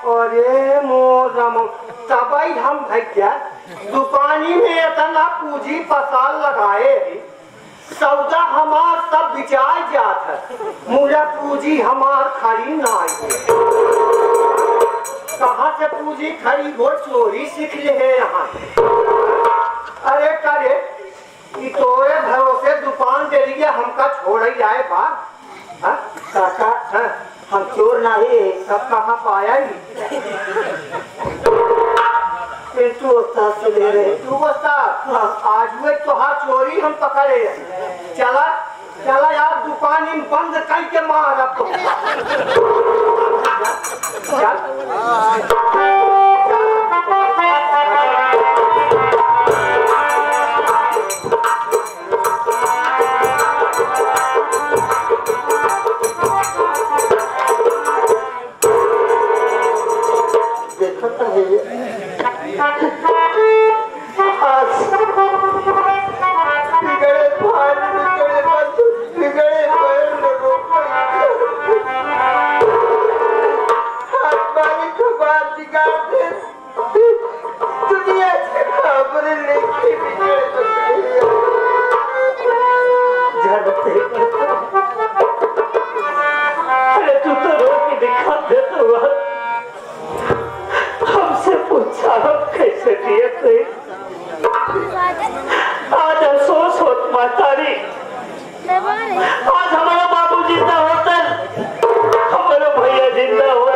अरे मोरम तबई हम भैया दुकानी में इतना पूंजी पसाल लगाए सौदा हमार सब बिचार जात है मुझे पूंजी हमार खड़ी ना आई। कहाँ से पूंजी खड़ी वो चोरी सीख ले है यहाँ। अरे करे तोरे भरोसे दुकान दे लिए हमका छोड़ ही जाए बात। काका हम चोर नहीं सब कहाँ पाया ही तू ले रहे तू बता आज हुए तुहार चोरी हम पकड़े। चला चला यार दुकान इन बंद करके मार अब तो आज हमारा बाबू जिंदा होता हमारा भैया जिंदा होता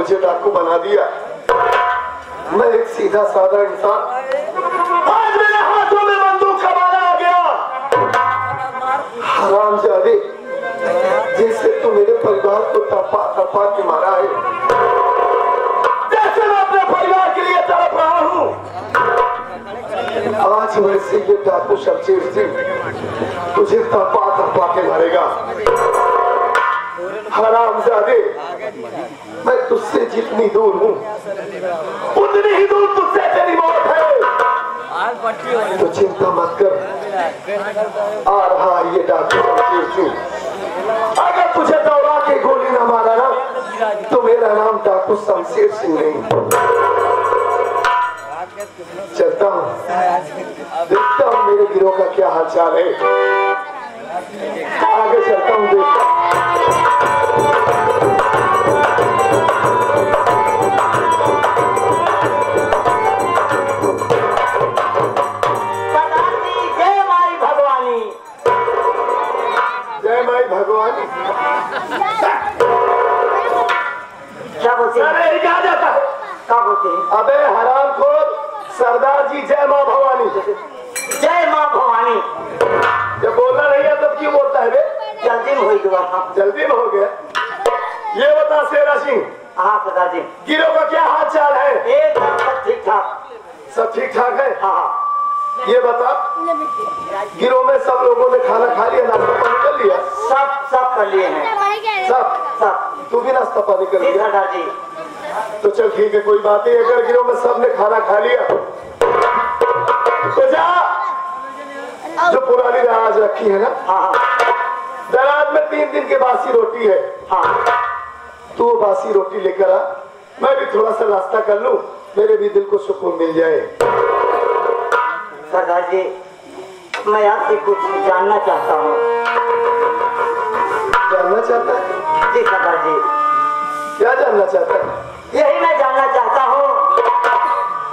मुझे डाकू बना दिया। मैं एक सीधा साधा इंसान, आज मेरे हाथों में बंदूक का मारा आ गया। हरामजादे, जैसे तू मेरे परिवार को टपा टपा के मारा है, जैसे मैं अपने परिवार के लिए तड़प रहा हूँ, आज वैसे ये डाकू शमशेर सिंह तुझे टपा टपा के मारेगा। हरामजादे, मैं तुझसे जितनी दूर हूँ उतनी ही दूर तुझसे तेरी मौत है। तो चिंता मत कर, आ रहा ये डाकू शमशेर सिंह। अगर तुझे दौड़ा के गोली न मारा ना तो मेरा नाम डाकू शमशेर सिंह नहीं। चलता हूँ, देखता हूँ मेरे गिरोह का क्या हाल चाल है। आगे चलता हूँ, देखता हूँ। क्या बोलते हैं? क्या जाता है? क्या बोलते हैं? अबे हरामखोर, सरदार जी जय माँ भवानी। जय माँ भवानी। जब बोलना नहीं है तब क्यों बोलता है बे? जल्दी में हो गया। जल्दी में हो गया। ये बता शेरा सिंह। हाँ सरदार जी। गिरोह का क्या हाल चाल है? एकदम सब ठीक ठाक। सब ठीक ठाक है? हाँ। ये बता, गिरोह में सब लोगों ने खाना खा लिया, नाश्ता पानी कर लिया? सब कर लिए हैं। सब। तू भी नाश्ता पानी कर लिया? सरदार जी। तो चल ठीक है, कोई बात नहीं। अगर गिरोह में सब ने खाना खा लिया तो जा, जो पुरानी दराज रखी है ना, हाँ, दराज में 3 दिन की बासी रोटी है। हाँ। तू वो बासी रोटी लेकर आ, मैं भी थोड़ा सा नाश्ता कर लूं, मेरे भी दिल को सुकून मिल जाए। सरदार जी, मैं आपसे कुछ जानना चाहता हूँ। जानना चाहता है? जी सरदार जी। क्या जानना चाहता है? यही मैं जानना चाहता हूँ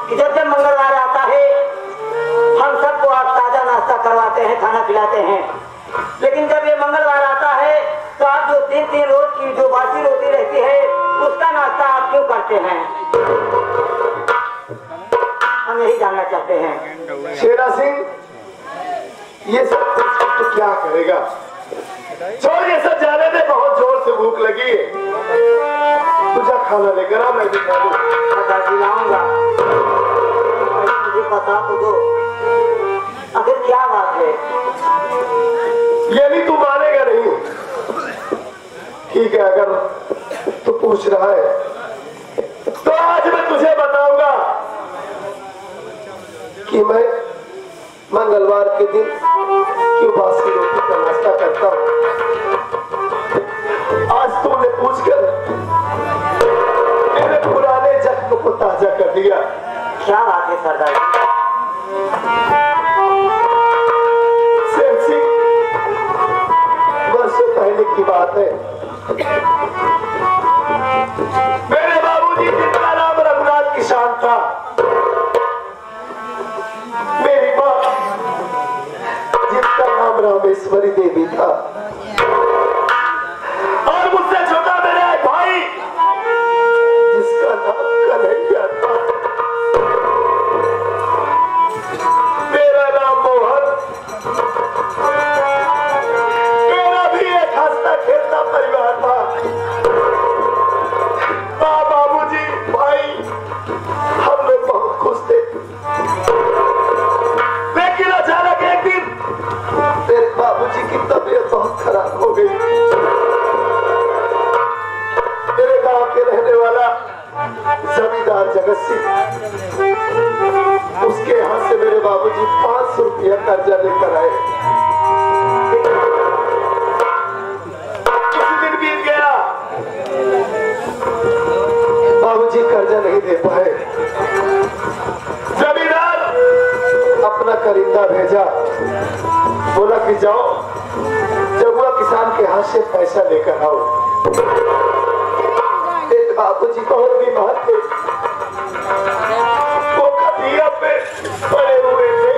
कि जब जब मंगलवार आता है हम सबको आप ताजा नाश्ता करवाते हैं, खाना खिलाते हैं, लेकिन जब ये मंगलवार आता है तो आप जो 3-3 रोज की जो बासी रोटी रहती है उसका नाश्ता आप क्यों करते हैं? हम यही जानना चाहते हैं। शेरा सिंह, ये सब तो क्या करेगा? छोड़ ये सब, जाने दे। बहुत जोर से भूख लगी है, तुझे खाना लेकर आ, मैं भी खा लूं। लाऊंगा, मुझे बता तो दो आखिर क्या बात है। ये भी तू मानेगा नहीं। ठीक है, अगर तू पूछ रहा है तो आज मैं तुझे बताऊंगा कि मैं मंगलवार के दिन क्यों बासी रोटी का नाश्ता करता हूं। आज तूने पूछकर मेरे पुराने जख्म को ताजा कर दिया। क्या बात है सरदार जी? शेर सिंह, वर्षों पहले की बात है, मेरे बाबूजी जिनका नाम रघुनाथ किसान था, मेरी माँ जिसका नाम रामेश्वरी देवी था, और मुझसे छोटा मेरा एक भाई जिसका नाम कन्हैया था, मेरा नाम मोहन। मेरा भी एक हंसता खेलता परिवार था। माँ, बाबूजी, भाई, हम लोग बहुत खुश थे। लेकिन अचानक एक दिन मेरे बाबूजी की तबीयत बहुत खराब हो गई। मेरे गांव के रहने वाला जमींदार जगत सिंह, उसके यहाँ से मेरे बाबूजी 500 रुपया कर्जा लेकर आए। कुछ दिन बीत गया, बाबूजी कर्जा नहीं दे पाए। जमींदार अपना करिंदा भेजा, बोला कि जाओ जगुआ किसान के हाथ से पैसा लेकर आओ। बाबूजी बहुत बीमार थे, वो खटिया पे पड़े हुए थे।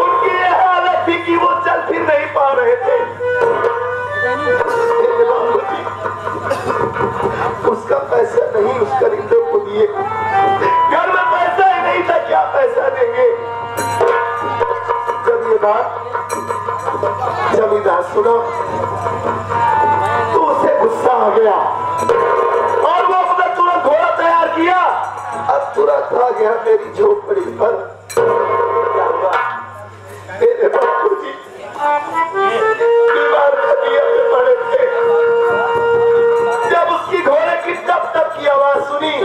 उनकी ये हालत थी कि वो चल फिर नहीं पा रहे थे। उसका पैसा जमींदार सुनो, तो उसे गुस्सा आ गया और वो अपना तुरंत घोड़ा तैयार किया। अब तुरंत आ गया मेरी झोपड़ी पर। मेरे बापूजी दीवार खटिया पे पड़े थे। जब उसकी घोड़े की टप टप की आवाज सुनी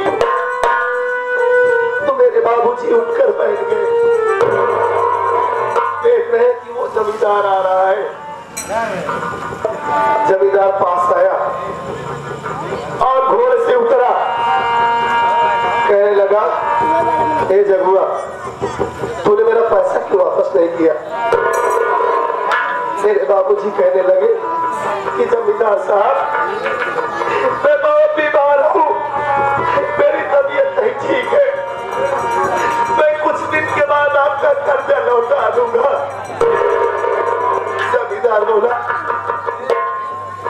तो मेरे बाबूजी उठकर बैठ गए। देख रहे कि वो जमींदार आ रहा है। जमींदार पास आया और घोड़े से उतरा, कहने लगा, ए जगुआ, तूने मेरा पैसा क्यों वापस नहीं किया? मेरे बाबूजी कहने लगे कि जमींदार साहब, मैं बहुत बीमार हूँ, मेरी तबीयत नहीं ठीक है, मैं कुछ दिन के बाद आपका कर्जा लौटा दूंगा। जमींदार बोला,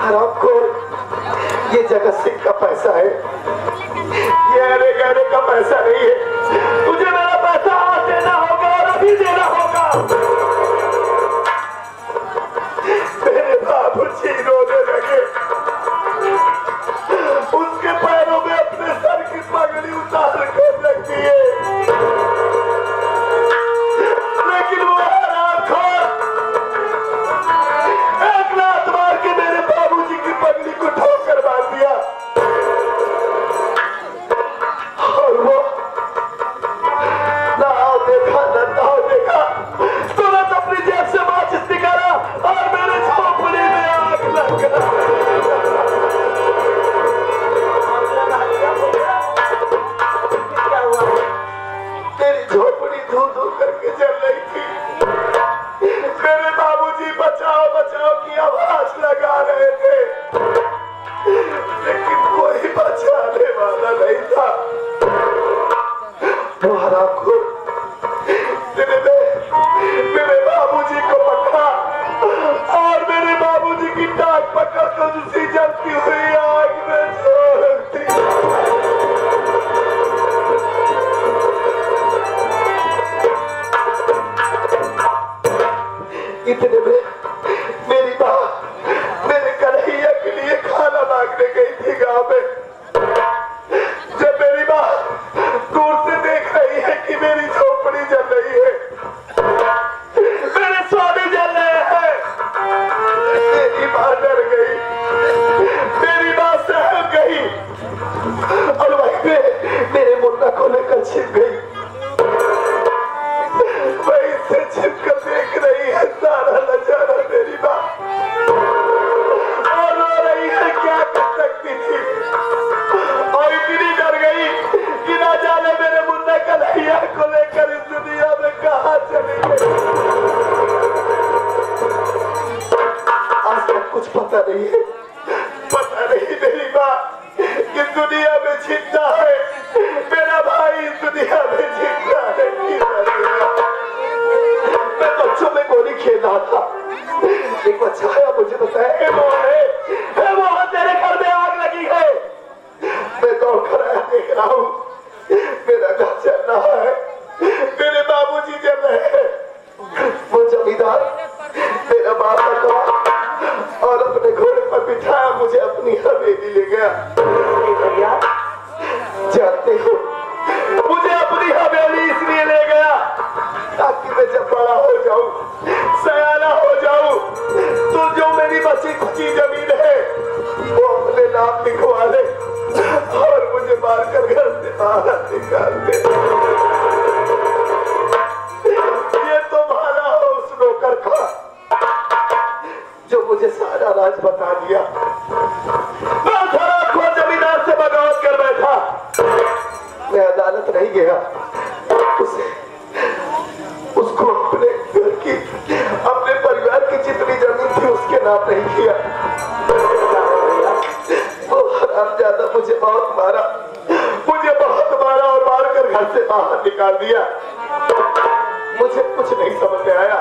हरामखोर, ये जगत सिंह का पैसा है, ये अरे गहरे का पैसा नहीं है। तुझे मेरा पैसा आज देना होगा और अभी देना होगा। मेरे बाबूजी रोने लगे, उसके पैरों में अपने सर की पगड़ी उतार कर रख दिए। लेकिन वो हरामखोर एक लात मार के मेरे बाबूजी की पगड़ी को ठोकर मार दिया और वो ना आओ देखा ना ताओ देखा, तुरंत अपनी जेब से माचिस निकाला और मेरे झोपड़ी में आग लगा। मेरी झोपड़ी धू धू करके जल रही थी। मेरे बाबूजी बचाओ बचाओ की आवाज लगा रहे थे, लेकिन कोई बचाने वाला नहीं था। वो हरामखोर मेरे बाबूजी को पकड़ा और मेरे बाबूजी की टांग पकड़ कर उसी जलती हुई आग में छोड़ दी। इतने में मेरी माँ मेरे कन्हैया के लिए खाना मांगने गई थी गांव में। जब मेरी माँ दूर से देख रही है कि मेरी झोपड़ी जल रही है, मेरे स्वामी जल रहे हैं, मेरी माँ डर गई, मेरी माँ सहम गई और वहीं पे मेरे मुन्ना को लेकर छिप गई। वहीं से छिप कर देख रही है सारा नजारा मेरी माँ और रो रही है, क्या कर सकती थी। और इतनी डर गई कि ना जाने मेरे मुन्ना कन्हैया को लेकर इस दुनिया में कहाँ चली गई। आज तक कुछ पता नहीं है, पता नहीं मेरी माँ इस दुनिया में जिंदा है, मेरा भाई इस दुनिया में जिंदा है। मैं बच्चों में गोली खेल रहा था, एक बच्चा आया, मुझे बताया हे मोहन तेरे घर में आग लगी है। मैं दौड़ कर आया, देख रहा हूँ मेरा घर जल रहा है, मेरे बाबूजी जल रहे हैं। वो जमींदार मेरा बाप पकड़ा और अपने घोड़े पर बिठाया, मुझे अपनी हवेली ले गया। जानते हो मुझे अपनी हवेली इसलिए ले गया ताकि मैं जब बड़ा हो जाऊं, सयाना हो जाऊं, तो जो मेरी बची खुची जमीन है वो अपने नाम लिखवा ले और मुझे मारकर घर से बाहर निकाल दे। ये तुम्हारा हो उस नौकर का जो मुझे सारा राज बता दिया। मैं हरामखोर जमींदार से बगावत कर बैठा, मैं अदालत नहीं गया, उसको अपने घर की, अपने परिवार की जितनी जमीन थी उसके नाम नहीं किया। वो हरामजादा मुझे बहुत मारा और मारकर घर से बाहर निकाल दिया। मुझे कुछ नहीं समझ में आया,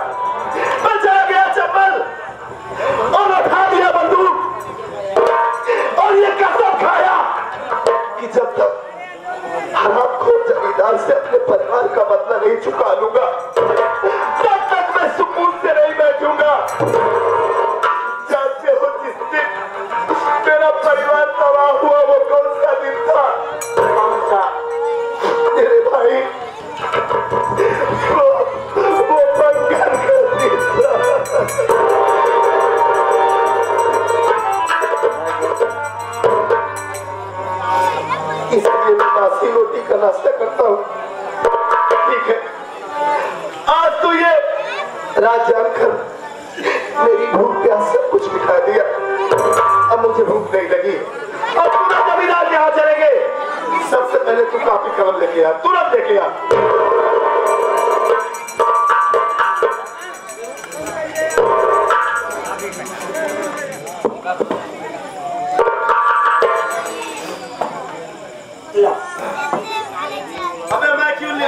मैं चला गया चप्पल और उठा दिया बंदूक और ये कसम खाया कि जब तक हरामखोर जमींदार से अपने परिवार का बदला नहीं चुका लूंगा तब तक मैं सुकून से तू ये रात जानकर मेरी भूख प्यास सब कुछ मिटा दिया। अब मुझे भूख नहीं लगी। अब तुरंत जमींदार के यहाँ चलेंगे। सबसे पहले तू काफी कलम लेके आ, तुरंत लेके आ। अबे मैं क्यों ले?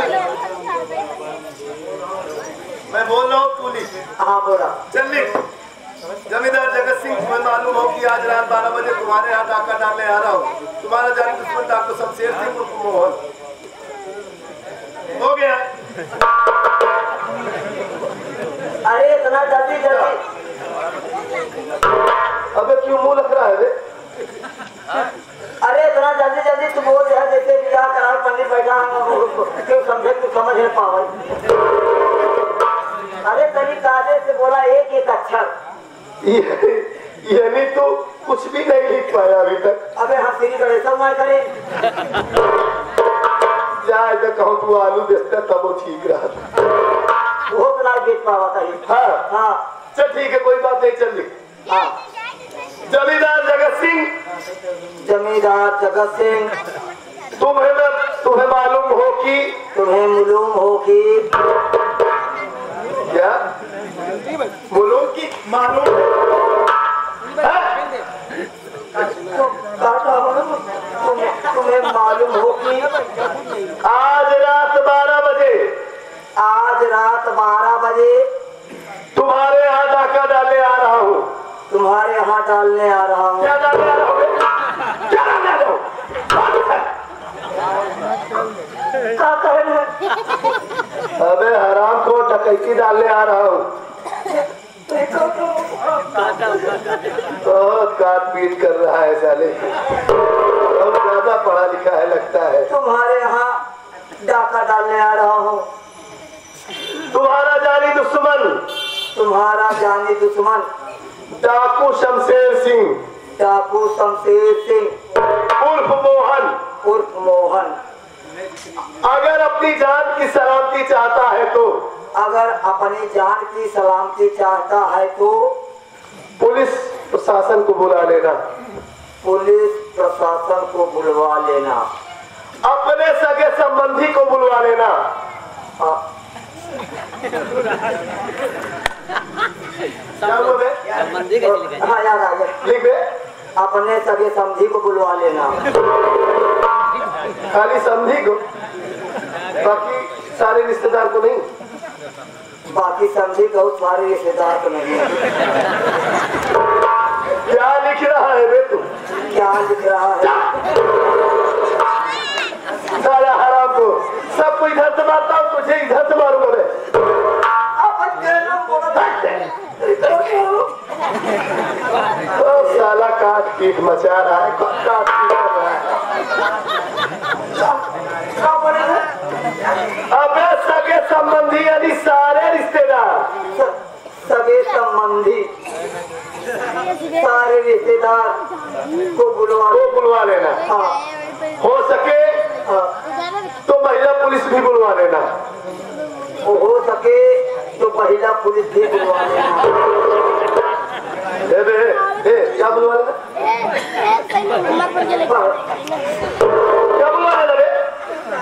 मैं बोल रहा हूँ तू लिख। हाँ बोला। चल लिख। जमींदार जगत सिंह, तुम्हें मालूम हो कि आज रात 12 बजे तुम्हारे यहाँ डाका डालने आ रहा हूँ। तुम्हारा जानी दुश्मन डॉक्टर शमशेर सिंह उर्फ मोहन। हो गया? अरे इतना जल्दी जल्दी। अबे क्यों मुंह लग रहा है रे? अरे इतना जल्दी जल्दी तुम बोल रहे जैसे क्या करार पंडित बैठा क्यों समझे तू समझ नहीं पाओ। अरे तनी कायदे से बोला एक एक अक्षर। यानी तो कुछ भी नहीं लिख पाया अभी तक। अबे हम सीरी करे सब मैं करे। जाए तो कहूँ तू आलू बेचता तब वो ठीक रहा था। वो तो ना बेच पावा कहीं। हाँ हाँ चल ठीक है, कोई बात नहीं, चल लिख। हाँ। जमींदार जगत सिंह, जमींदार जगत सिंह, तुम्हें मालूम हो कि क्या मालूम कि मालूम तुम्हें मालूम हो कि आज रात 12 बजे तुम्हारे यहाँ डाका डालने आ रहा हूँ। तुम्हारे यहाँ डालने आ रहा हूँ। क्या डालने आ रहा हूँ? क्या डालने आ रहा हूँ? क्या कह रहे हैं? अबे हराम को डकैती डालने आ रहा हूँ। बहुत काट पीट कर रहा है साले। अब ज्यादा पढ़ा लिखा है लगता है। तुम्हारे यहाँ डाका डालने आ रहा हूँ। तुम्हारा जानी दुश्मन डाकू शमशेर सिंह उर्फ मोहन अगर अपनी जान की सलामती चाहता है तो पुलिस प्रशासन को बुला लेना। अपने सगे संबंधी को बुलवा लेना। क्या बोले? हाँ याद आ गया। लिख दे। अपने सगे समझी को बुलवा लेना। खाली समझी को, बाकी सारे रिश्तेदार को नहीं। बाकी समझी को सारे रिश्तेदार को नहीं। क्या लिख रहा है बे तू? क्या लिख रहा है? सारा हराम को सबको इधर से मारता हूँ, तुझे इधर से मारूंगा मैं। तो साला काट पीट मचा रहा है, काट पीट कर रहा है। अबे सगे संबंधी यानी सारे रिश्तेदार, सगे संबंधी सारे रिश्तेदार को बुलवा लेना। हाँ। हो सके तो महिला पुलिस भी बुलवा लेना। हो सके तो महिला पुलिस भी बुलवा लेना। क्या बुलवा लेना? क्या बुलवा लेना बे?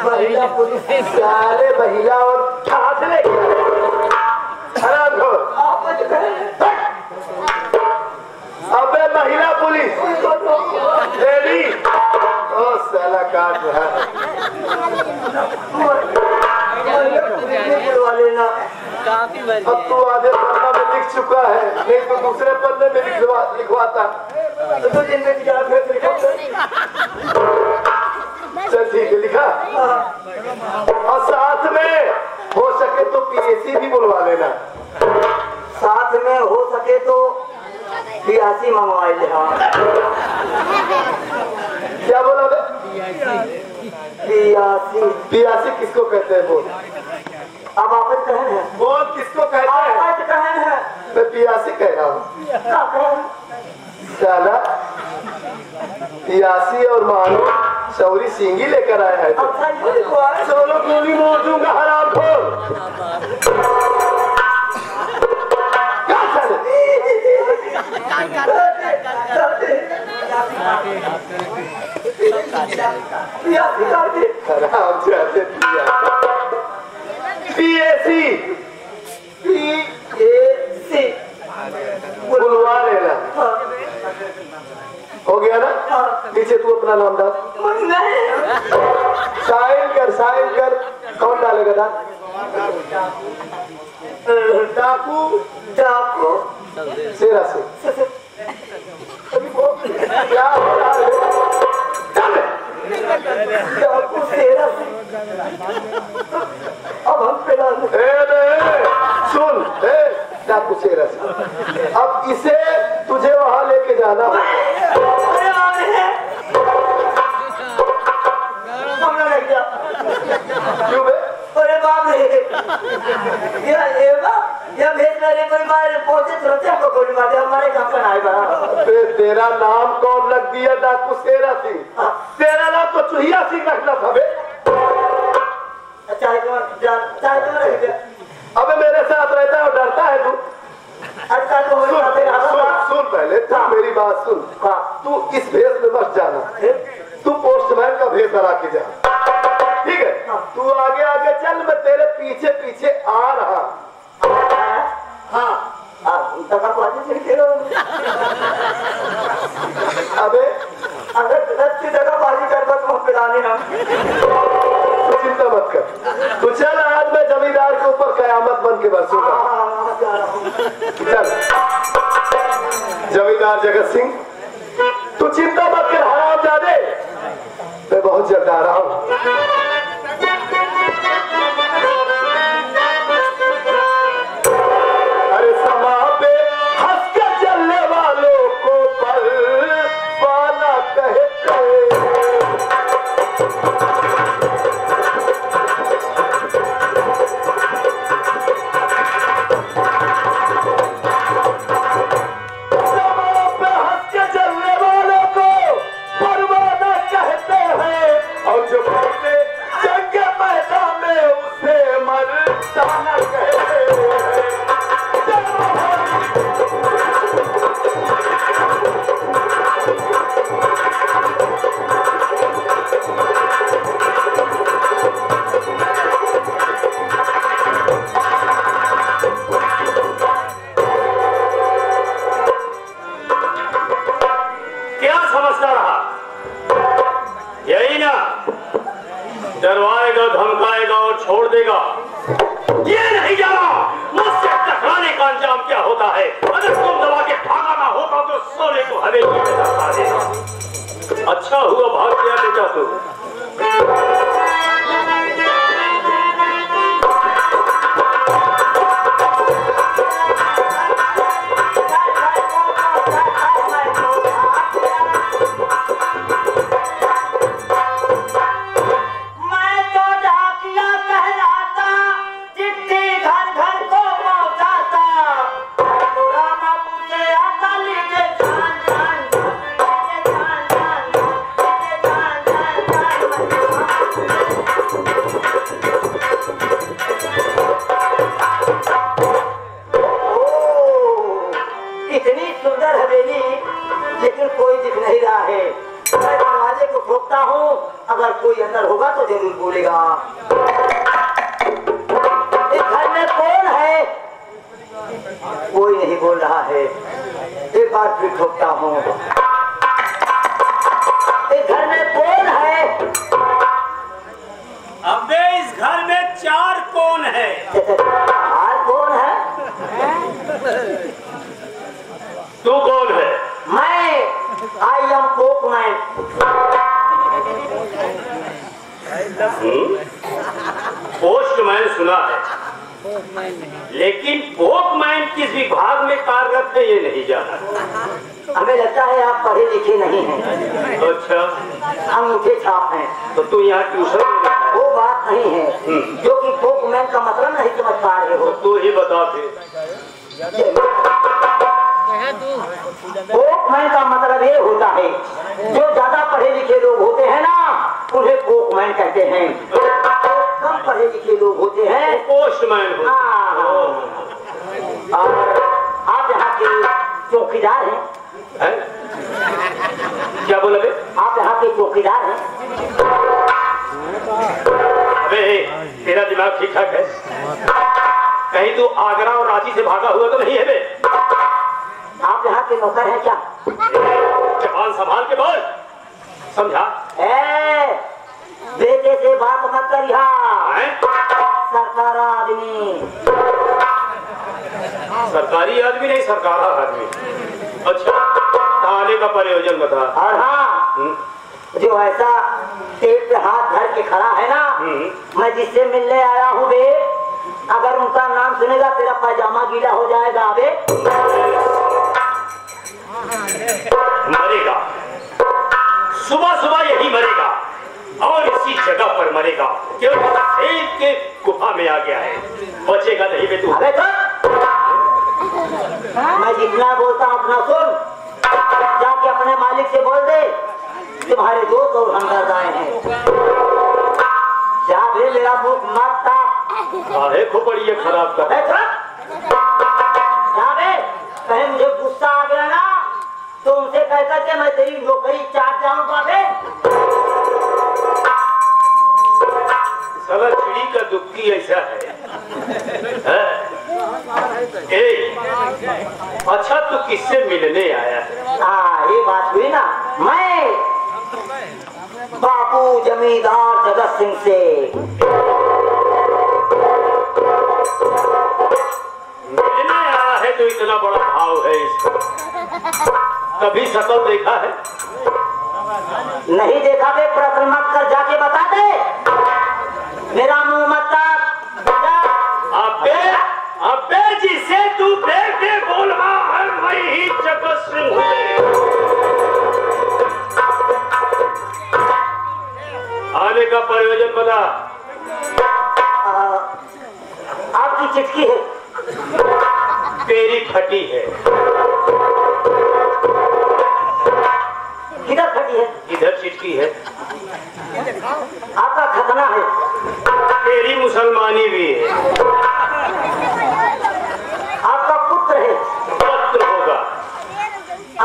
महिला पुलिस। सारे महिला और ठाठ लेके हराम खोर। अबे महिला पुलिस लेडी। ओ साला काट रहा है। अब तू आधे पन्ना में लिख चुका है, नहीं तो दूसरे पन्ने में लिखवाता। तो दिन में चल ठीक है, लिखा। और साथ में हो सके तो पीएसी भी बुलवा लेना। साथ में हो सके तो पियासी मंगवा ले। हाँ क्या बोला बे? पियासी किसको कहते हैं? बोल। अब आपस कहन है। बोल किसको कहते हैं? आपस कहन है। मैं पियासी कह रहा हूँ। क्या कहन? साला पियासी और मानो चौरी सिंगी लेकर आया है। अच्छा, सोलो गोली मोड़ दूंगा हराम खोर। आराम से आते PAC बुलवा लेना। हो गया ना? नीचे तू अपना नाम डाल। साइन कर। कौन डालेगा डाल? डाकू सेरा से क्या डाकू सेरा से। अब हम पेला सुन डाकू सेरा से। अब इसे तुझे वहां लेके जाना है। क्यों बे? अरे बाप रे ये भेज रहे परिवार पहुंचे तुरंत हमको गोली मार दिया। हमारे घर पर आए बड़ा। तेरा नाम कौन रख दिया? डाकू सेरा सिंह। तेरा नाम तो चूहिया सिंह रखना था बे। चाहे तुम रख दिया। अबे मेरे साथ रहता है और डरता है तू? अच्छा तो सुन पहले तू मेरी बात सुन। तू इस भेष में मत जाना। तू पोस्टमैन का भेष बना के जा, ठीक है? तू आगे आगे चल, मैं तेरे पीछे पीछे आ रहा। हाँ अबे तू चिंता मत कर। तू चल, आज मैं जमींदार के ऊपर कयामत बन के बरसूंगा। चल जमींदार जगत सिंह, तू चिंता मत कर हरामजादे, मैं बहुत जल्द आ रहा हूँ। अरे समा पे हंस के चलने वालों को परवाना कहते हैं। डरवाएगा, धमकाएगा और छोड़ देगा। ये नहीं जाना मुझसे टकराने का अंजाम क्या होता है। अगर तुम दबा के भागा ना होगा तो सोने को हवेली में दबा देगा। अच्छा हुआ भाग गया बेटा तू। अगर कोई अंदर होगा तो जरूर बोलेगा। इस घर में कौन है? कोई नहीं बोल रहा है। एक बार फिर ठोकता हूँ। इस घर में कौन है? अबे इस घर में 4 कौन है? 4 कौन है? तू कौन है? मैं आई एम पोस्टमैन। पोस्टमैन सुना है, लेकिन पोस्टमैन किस विभाग में कार्यरत है ये नहीं जाना। हमें लगता है आप पढ़े लिखे नहीं हैं। अच्छा, अंगूठे छाप हैं। तो तू यहाँ ट्यूशन? वो बात नहीं है जो कि पोस्टमैन का मतलब नहीं समझ पा रहे हो। तू ही बता फिर। पोस्टमैन का मतलब ये होता है जो ज्यादा पढ़े लिखे लोग होते हैं ना, उन्हें पोस्टमैन कहते हैं। कम पढ़े लिखे लोग होते हैं पोस्टमैन। और आप यहाँ के चौकीदार हैं? क्या बोला बे? आप यहाँ के चौकीदार हैं? अबे तेरा दिमाग ठीक ठाक है? कहीं तू आगरा और रांची से भागा हुआ तो नहीं है बे? आप यहाँ के नौकर हैं क्या? जबान संभाल के बोल, समझा? बेटे से बात मत करिया, सरकार आदमी। सरकारी आदमी नहीं, सरकार आदमी। अच्छा, थाने का प्रयोजन बता। और हाँ, जो ऐसा पेट पे हाथ धर के खड़ा है ना, मैं जिससे मिलने आया हूँ बे, अगर उनका नाम सुनेगा तेरा पैजामा गीला हो जाएगा बे। मरेगा, सुबह सुबह यही मरेगा और इसी जगह पर मरेगा, क्योंकि शेर के गुफा में आ गया है। बचेगा नहीं बे तू। अबे मैं जितना बोलता हूँ अपना सुन, जाके अपने मालिक से बोल दे तुम्हारे दोस्त और हमदर्द आए हैं। जा बे, मेरा मुंह मत काहे खोपड़ी खराब कर। जा बे, कहीं मुझे गुस्सा आ गया ना तो उनसे कहकर के मैं तेरी नौकरी चाट जाऊंगा बे। साला चिड़ी का दुखी ऐसा है? अच्छा तू किससे मिलने आया? ये बात हुई ना, मैं बापू जमींदार जगत सिंह से। मिलने आया है तो इतना बड़ा भाव है इसका? कभी शकल देखा है? नहीं देखा बे, प्रश्न मत कर, जाके बता दे। मेरा मुंह मत काट। अबे जिसे तू बेटे बोल रहा है वही जगत सिंह हूँ। आने का प्रयोजन बता। आपकी चिट्ठी है। तेरी फटी है। किधर फटी है? इधर चिट्ठी है। आपका खतना है। तेरी मुसलमानी भी है। आपका पुत्र है। पुत्र होगा।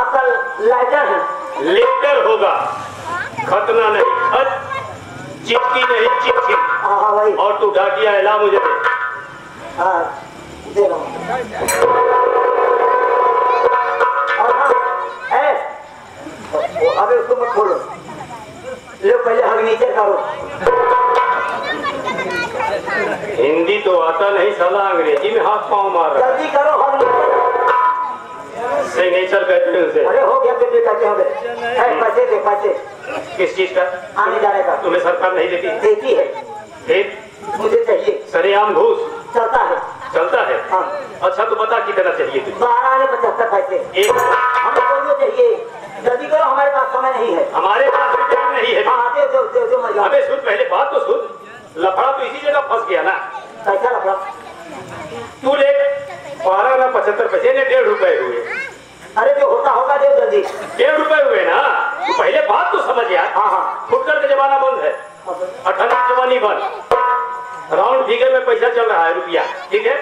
आपका लेटर है। लेटर होगा, खतना नहीं, खत। चिट्ठी नहीं, चिट्ठी। हाँ वही। और तू डाकिया है, ला मुझे दे। हाँ दे रहा हूँ। और हाँ, अबे उसको मत खोलो, लो पहले हगनीचर करो। हिंदी तो आता नहीं साला, अंग्रेजी में हाथ पाँव मार रहा है। जल्दी करो हगनीचर। सिग्नेचर कहते हैं उसे। अरे हो गया, फिर कहते होंगे। पैसे दे, पैसे। किस चीज का? आने जाने का। तुम्हें सरकार नहीं देती? देती है। फिर मुझे चाहिए। सरेआम घूस चलता है। चलता है? हाँ। अच्छा तो बता कितना चाहिए तुझे? 12.75 पैसे। एक हमें दोनों चाहिए, जल्दी करो, हमारे पास समय नहीं है। हमारे पास भी टाइम नहीं है। हाँ दे दो मजा। अबे सुन, पहले बात तो सुन। लफड़ा तो इसी जगह फंस गया ना। कैसा लफड़ा? तू ले 12.75 पैसे ने 1.5 रुपए हुए। अरे जो होता होगा दे जल्दी। 1.5 रुपए हुए ना? तू पहले बात तो समझ यार। हाँ हाँ। फुटकर का जमाना बंद है, 18 जवानी बंद। राउंड फिगर में पैसा चल रहा है, रुपया, ठीक है?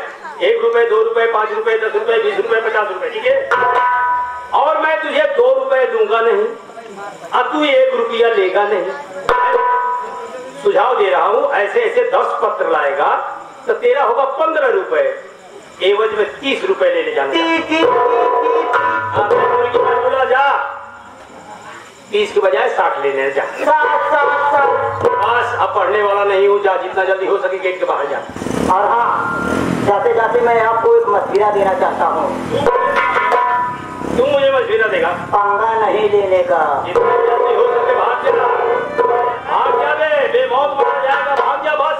1 रुपए, 2 रुपए, 5 रुपए, 10 रुपए, 20 रुपए, 50 रुपए, ठीक है? और मैं तुझे 2 रुपए दूंगा नहीं, अब तू 1 रुपया लेगा नहीं। सुझाव दे रहा हूं, ऐसे ऐसे 10 पत्र लाएगा तो तेरा होगा 15 रुपए, एवज में 30 रुपए ले जाना। बोला जा, 30 के बजाय 60 लेने जा। बस, अब पढ़ने वाला नहीं हूँ, जा जितना जल्दी हो सके गेट के बाहर जा। और हाँ, जाते जाते मैं आपको एक मशविरा देना चाहता हूँ। तुम मुझे मशविरा देगा? पंगा नहीं लेने का। जितना जल्दी हो सके भाग जा, भाग जा बे, बेमौत मारा जाएगा, भाग जा बस।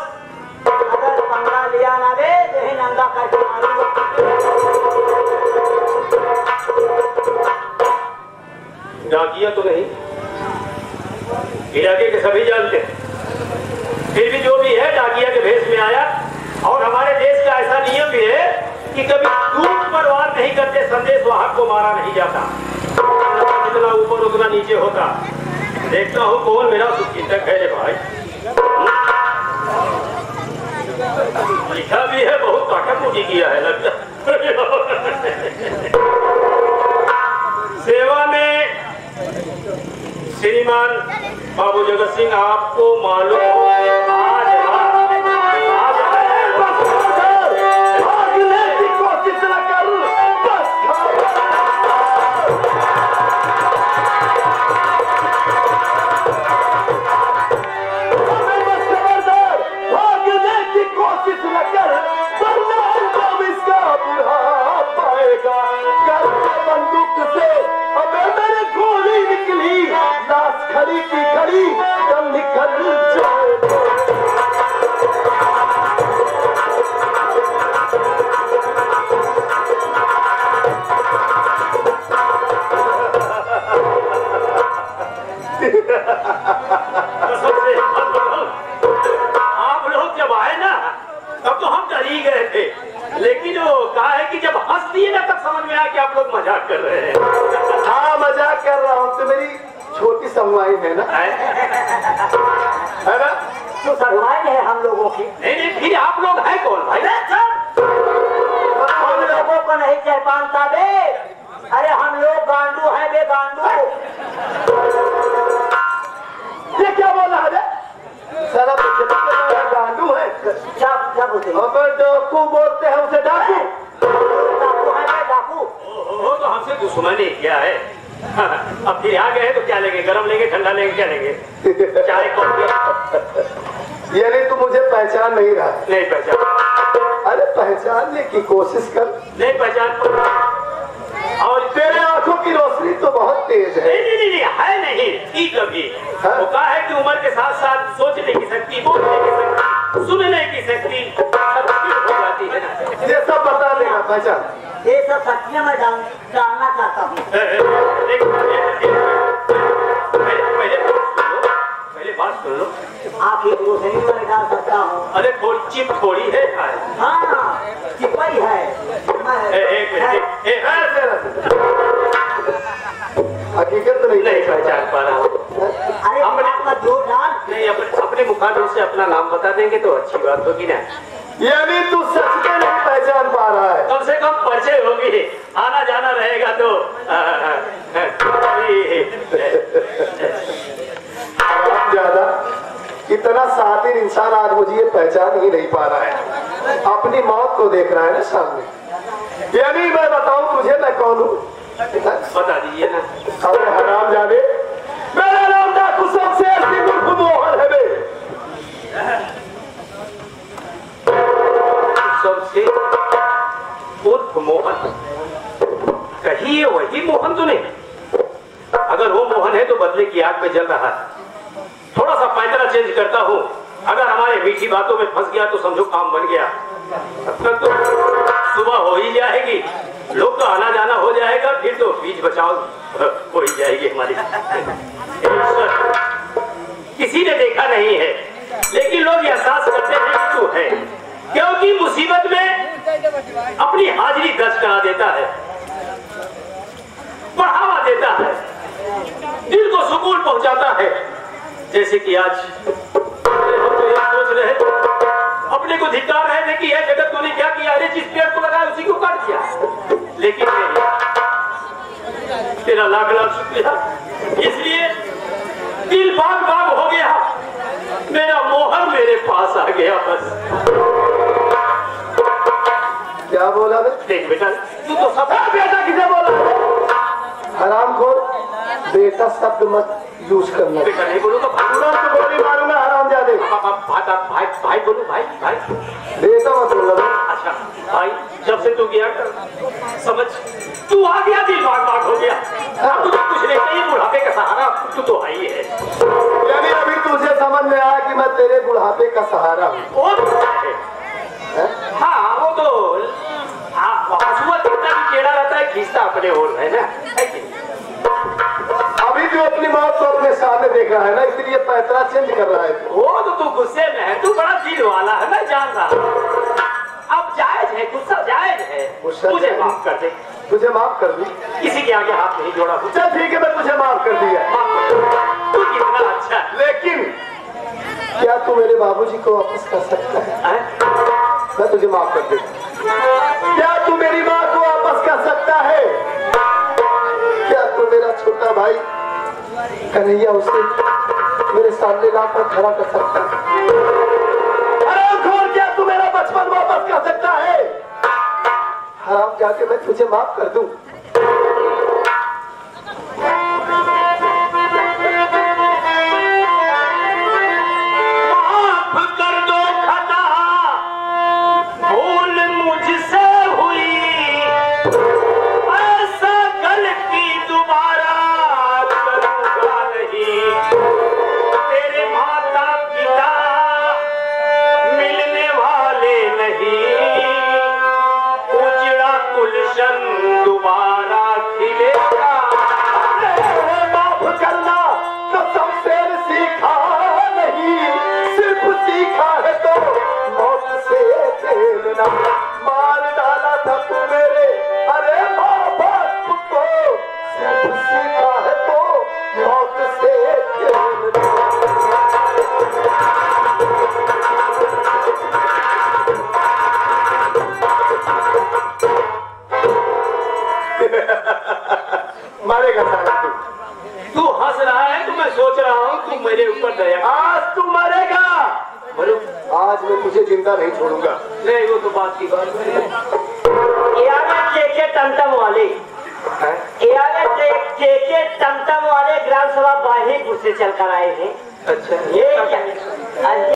अगर पंगा लिया ना बे, यही नंगा करके मारूंगा। डाकिया तो नहीं, इलाके के सभी जानते हैं, फिर भी जो भी है डाकिया के भेष में आया। और हमारे देश का ऐसा नियम भी है कि कभी दूर पर वार नहीं करते, संदेश वाहक को मारा नहीं जाता। जितना ऊपर उतना नीचे होता। देखता हूँ कौन मेरा शुभचिंतक है रे भाई। लिखा भी है, बहुत काटा-कुटी किया है लगता। सेवा में श्रीमान बाबू जगत सिंह, आपको मालूम हो आज भागने की कोशिश न कर, बस खबरदार, भागने की कोशिश न कर, वरना अंजाम इसका बुरा पाएगा। कर बंदूक से अबे मेरे गोली निकली, लाश खड़ी की खड़ी दम निकल जाए। आप लोग जब आए ना तब तो हम डर ही गए थे, लेकिन वो कहा है कि जब हंस दिए ना तब समझ में आया कि आप लोग मजाक कर रहे हैं। हाँ मजाक कर रहा हूँ, तो मेरी छोटी समवाई है ना, है ना? तो सरवाई है हम लोगों की। नहीं नहीं, फिर आप लोग हैं कौन भाई? हम लोगों को नहीं पहचानता बे। अरे हम लोग गांडू हैं बे, गांडू। ये क्या बोल रहा है? साला गांडू है। क्या बोलते हैं? अगर डाकू बोलते हैं उसे डाकू। डाकू है बे, डाकू। वो तो हमसे दुश्मनी क्या है? अब फिर आ गए तो क्या लेंगे? गरम लेंगे, ठंडा लेंगे, क्या लेंगे? चाय कॉफी? यानी तू मुझे पहचान नहीं रहा? नहीं पहचान। अरे पहचानने की कोशिश कर। नहीं पहचान। और तेरे आंखों की रोशनी तो बहुत तेज है। नहीं नहीं नहीं, है नहीं थी कभी। वो कहा है कि उम्र के साथ साथ सोचने की शक्ति, बोलने की शक्ति, सुनने की शक्ति हो जाती है ना। ये सब बता देगा पहचान। ये सब शक्तियाँ मैं जानना चाहता हूँ। पहले बात सुन लो। आप ये रोशनी में निकाल सकता हूँ। अरे थोड़ी चिप थोड़ी है। हाँ चिपई है। एक मिनट, हकीकत तो नहीं पहचान पा रहा हूँ। अरे आपका जो डाल नहीं, अपने मुखाबिल से अपना नाम बता देंगे तो अच्छी बात होगी ना। यानी तू सच में नहीं पहचान पा रहा है? कम से कम परिचय होगी, आना जाना रहेगा तो। ज्यादा इतना सातिर इंसान आज मुझे ये पहचान ही नहीं पा रहा है, अपनी मौत को देख रहा है ना सामने। यानी मैं बताऊं तुझे मैं कौन हूँ? बता दीजिए ना। अरे हराम जादे, मेरा नाम डाकू शमशेर सिंह उर्फ मोहन है बे। शमशेर उर्फ मोहन, कहिए वही मोहन तो नहीं? अगर वो मोहन है तो बदले की आग में जल रहा है। थोड़ा सा पैदरा चेंज करता हूँ, अगर हमारे मीठी बातों में फंस गया तो समझो काम बन गया। तब तक तो सुबह हो ही जाएगी, लोग का आना जाना हो जाएगा, फिर तो बीच बचाव हो ही जाएगी हमारी। किसी ने देखा नहीं है, लेकिन लोग एहसास करते हैं कि तू है, क्योंकि मुसीबत में अपनी हाजिरी दर्ज करा देता है, बढ़ावा देता है, दिल को सुकून पहुंचाता है। जैसे कि आज हम तो यह सोच रहे थे, अपने को धिक्कार रहे थे कि यह जगत तूने क्या किया, अरे जिस पेड़ को लगाया उसी को काट दिया। लेकिन नहीं, तेरा लाख लाख शुक्रिया। इसलिए दिल बाग बाग हो गया, मेरा मोहन मेरे पास आ गया। बस क्या बोला बे? देख बेटा, तू तो सब बेटा किसे बोला? हरामखोर, बेटा शब्द मत यूज करना। बेटा नहीं बोलूंगा, तुरंत गोली मारूंगा हरामजादे। भाई भाई बोलू, भाई भाई बेटा मत बोलना। अच्छा भाई, जब से तू गया समझ, तू आ गया, दिल बाग बाग हो गया। तुझे कुछ नहीं चाहिए, बुढ़ापे का सहारा तू तो आई है। यानी अभी तुझे समझ में आया कि मैं तेरे बुढ़ापे का सहारा हूँ? हाँ वो तो हंसुआ कितना भी टेढ़ा रहता है, खींचता अपने ओर है ना। अभी जो अपनी मौत को अपने सामने देख रहा है ना, इसलिए पैतरा चेंज कर रहा है। वो तो तू गुस्से में है, तू बड़ा दिल वाला है, मैं जान रहा हूँ। अब जायज है, गुस्सा जायज है, मुझे माफ कर दे। तुझे माफ कर दी? किसी के आगे हाथ नहीं जोड़ा। चल ठीक है, मैं तुझे माफ कर दिया। तू कितना अच्छा, लेकिन क्या तू मेरे बाबूजी को वापस कर सकता है? मैं तुझे माफ कर देता। क्या तू मेरी माँ को वापस कर सकता है? क्या तू मेरा छोटा भाई कन्हैया उसे मेरे सामने लाकर खड़ा कर सकता है। अरे खोल, क्या तू मेरा बचपन वापस कर सकता है? हराम जाके मैं तुझे माफ कर दूं। मार डाला था तू मेरे, अरे माँ बाप को सिर्फ सीखा है तो मौत से खेलना। मारेगा साला तू हंस रहा है तो मैं सोच रहा हूँ तू मेरे ऊपर दया। आज तू मरेगा। आज मैं तुझे जिंदा नहीं छोड़ूंगा। नहीं, वो तो बात की बात है। के टमटम वाले के टमटम वाले ग्राम सभा बाहिपुर से चलकर आए हैं। अच्छा, ये क्या